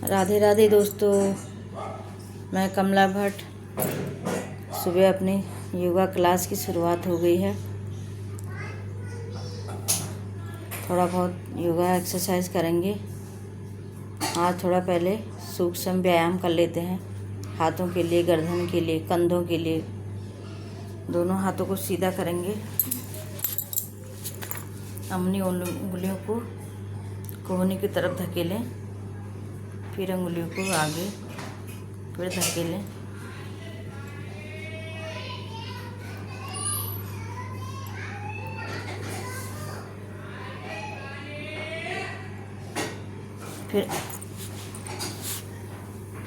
राधे राधे दोस्तों, मैं कमला भट्ट। सुबह अपनी योगा क्लास की शुरुआत हो गई है। थोड़ा बहुत योगा एक्सरसाइज करेंगे। आज थोड़ा पहले सूक्ष्म व्यायाम कर लेते हैं। हाथों के लिए, गर्दन के लिए, कंधों के लिए। दोनों हाथों को सीधा करेंगे। अपनी उंगलियों को कोहनी की तरफ धकेलें, फिर उंगलियों को आगे, फिर धकेलें। फिर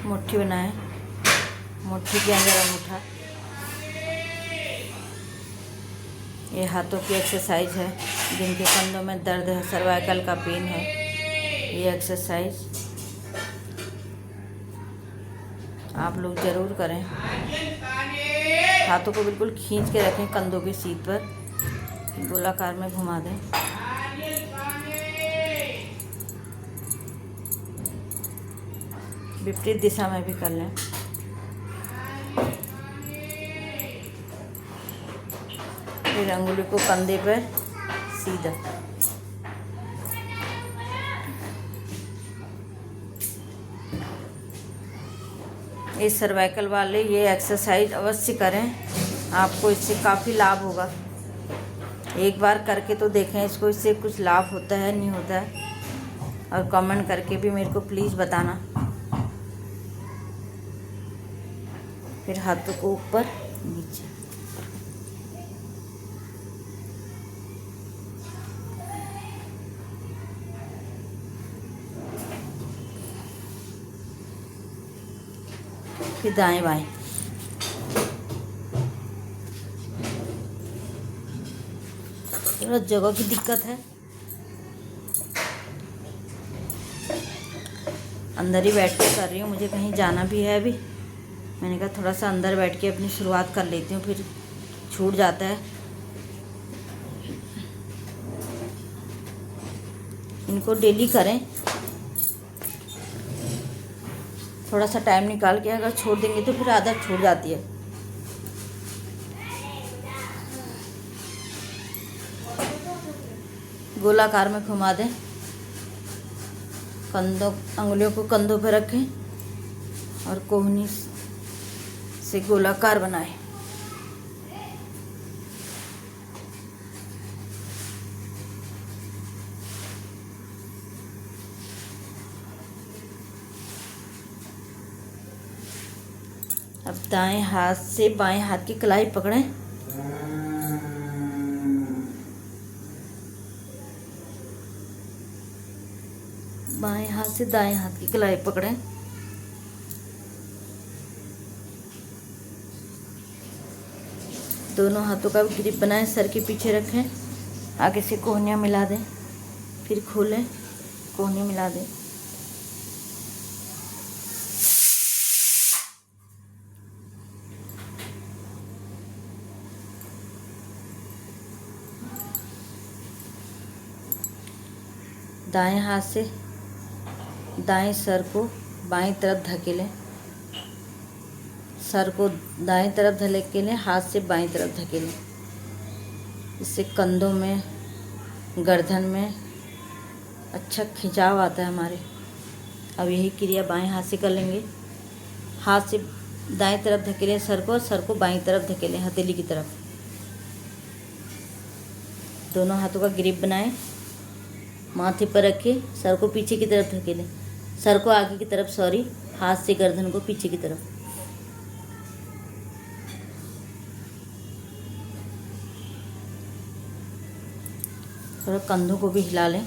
मुट्ठी बनाएं, मुट्ठी के अंदर अंगूठा। ये हाथों की एक्सरसाइज है। जिनके कंधों में दर्द है, सर्वाइकल का पेन है, ये एक्सरसाइज आप लोग ज़रूर करें। हाथों को बिल्कुल खींच के रखें, कंधों की सीध पर गोलाकार में घुमा दें। विपरीत दिशा में भी कर लें। फिर अंगुली को कंधे पर सीधा। ये सर्वाइकल वाले ये एक्सरसाइज अवश्य करें, आपको इससे काफ़ी लाभ होगा। एक बार करके तो देखें इसको, इससे कुछ लाभ होता है नहीं होता है, और कमेंट करके भी मेरे को प्लीज़ बताना। फिर हाथों को ऊपर नीचे। फिर दाएं बाएं। थोड़ा जगह की दिक्कत है, अंदर ही बैठ के कर रही हूँ। मुझे कहीं जाना भी है अभी। मैंने कहा थोड़ा सा अंदर बैठ के अपनी शुरुआत कर लेती हूँ, फिर छूट जाता है। इनको डेली करें। थोड़ा सा टाइम निकाल के अगर छोड़ देंगे तो फिर आदत छूट जाती है। गोलाकार में घुमा दें। अंगुलियों को कंधों पर रखें और कोहनी से गोलाकार बनाएं। अब दाएं हाथ से बाएं हाथ की कलाई पकड़ें। बाएं हाथ से दाएं हाथ की कलाई पकड़ें। दोनों हाथों का ग्रिप बनाएं, सर के पीछे रखें। आगे से कोहनियाँ मिला दें, फिर खोलें, कोहनी मिला दें। दाएं हाथ से दाएं सर को बाएं तरफ धकेलें। सर को दाएं तरफ धकेलें, हाथ से बाएं तरफ धकेलें। इससे कंधों में, गर्दन में अच्छा खिंचाव आता है हमारे। अब यही क्रिया बाएं हाथ से कर लेंगे। हाथ से दाएं तरफ धकेलें सर को, सर को बाएं तरफ धकेलें हथेली की तरफ। दोनों हाथों का ग्रिप बनाएं, माथे पर रखें, सर को पीछे की तरफ धकेलें। सर को आगे की तरफ, हाथ से गर्दन को पीछे की तरफ। थोड़ा कंधों को भी हिला लें।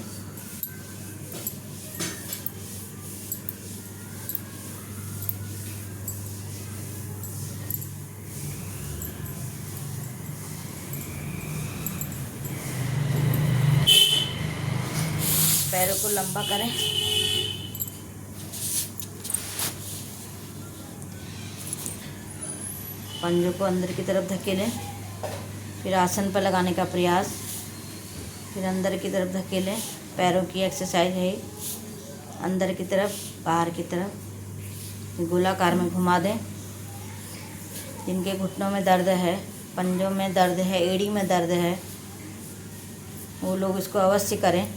पैरों को लंबा करें। पंजों को अंदर की तरफ धकेलें। फिर आसन पर लगाने का प्रयास। फिर अंदर की तरफ धकेलें। पैरों की एक्सरसाइज है। अंदर की तरफ, बाहर की तरफ गोलाकार में घुमा दें। जिनके घुटनों में दर्द है, पंजों में दर्द है, एड़ी में दर्द है, वो लोग इसको अवश्य करें।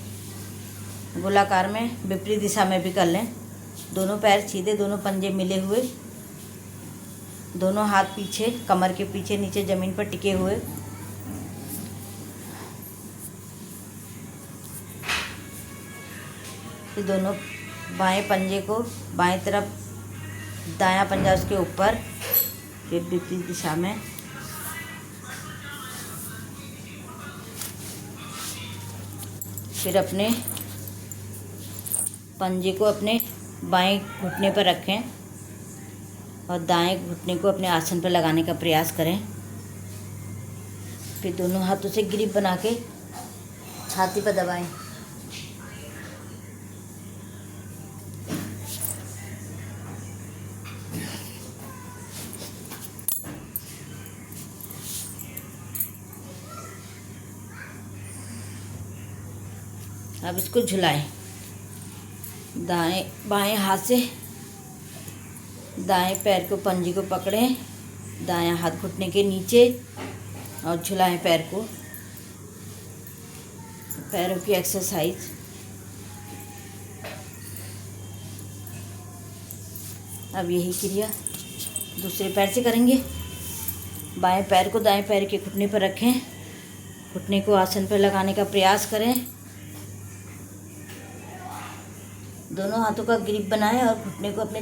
गोलाकार में विपरीत दिशा में भी कर लें। दोनों पैर सीधे, दोनों पंजे मिले हुए, दोनों हाथ पीछे, कमर के पीछे नीचे ज़मीन पर टिके हुए। फिर दोनों बाएं पंजे को बाएं तरफ, दायां पंजा उसके ऊपर, फिर विपरीत दिशा में। फिर अपने पंजे को अपने बाएं घुटने पर रखें और दाएं घुटने को अपने आसन पर लगाने का प्रयास करें। फिर दोनों हाथों से ग्रिप बना के छाती पर दबाएं। अब इसको झुलाएं। बाएं हाथ से दाएं पैर को, पंजे को पकड़ें, दायां हाथ घुटने के नीचे और झुलाएं पैर को। पैरों की एक्सरसाइज। अब यही क्रिया दूसरे पैर से करेंगे। बाएं पैर को दाएं पैर के घुटने पर रखें, घुटने को आसन पर लगाने का प्रयास करें। दोनों हाथों का ग्रिप बनाएं और घुटने को अपने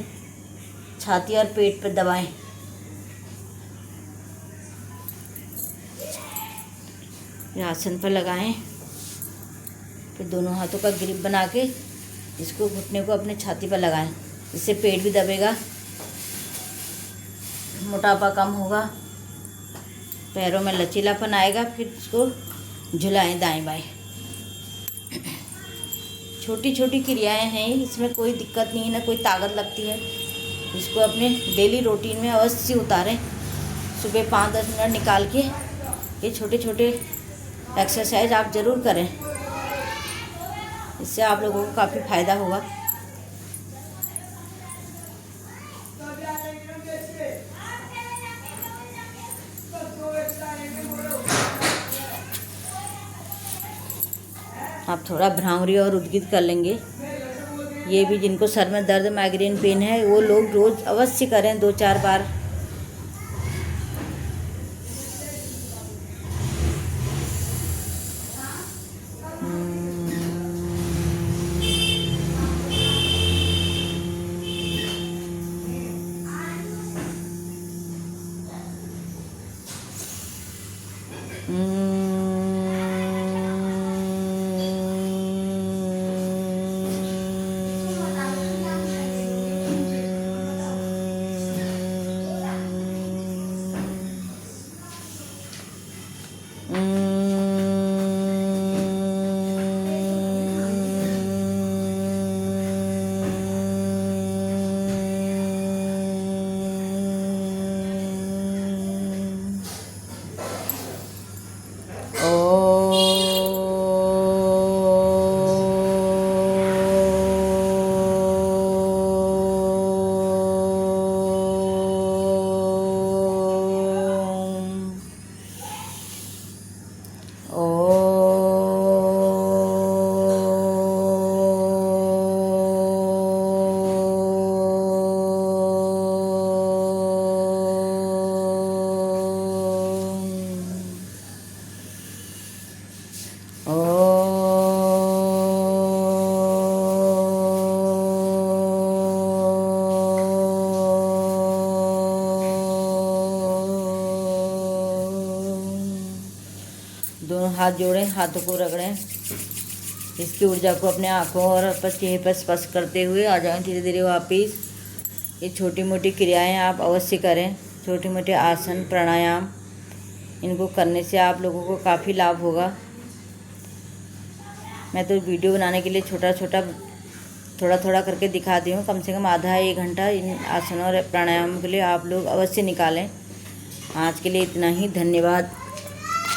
छाती और पेट पर दबाएं। आसन पर लगाएं। फिर दोनों हाथों का ग्रिप बना के इसको, घुटने को अपने छाती पर लगाएं। इससे पेट भी दबेगा, मोटापा कम होगा, पैरों में लचीलापन आएगा। फिर इसको झुलाएं दाएं बाएं। छोटी छोटी क्रियाएं हैं, इसमें कोई दिक्कत नहीं है, ना कोई ताकत लगती है। इसको अपने डेली रूटीन में अवश्य उतारें। सुबह 5-10 मिनट निकाल के ये छोटे छोटे एक्सरसाइज आप ज़रूर करें। इससे आप लोगों को काफ़ी फ़ायदा होगा। आप थोड़ा भ्रामरी और उद्गित कर लेंगे। ये भी जिनको सर में दर्द, माइग्रेन पेन है, वो लोग रोज़ अवश्य करें 2-4 बार। दोनों हाथ जोड़ें, हाथों को रगड़ें। इसकी ऊर्जा को अपने आँखों और चेहरे पर स्पर्श करते हुए आ जाएं धीरे धीरे वापिस। ये छोटी मोटी क्रियाएं आप अवश्य करें। छोटे मोटे आसन, प्राणायाम, इनको करने से आप लोगों को काफ़ी लाभ होगा। मैं तो वीडियो बनाने के लिए थोड़ा थोड़ा करके दिखाती हूँ। कम से कम आधा 1 घंटा इन आसनों और प्राणायाम के लिए आप लोग अवश्य निकालें। आज के लिए इतना ही। धन्यवाद।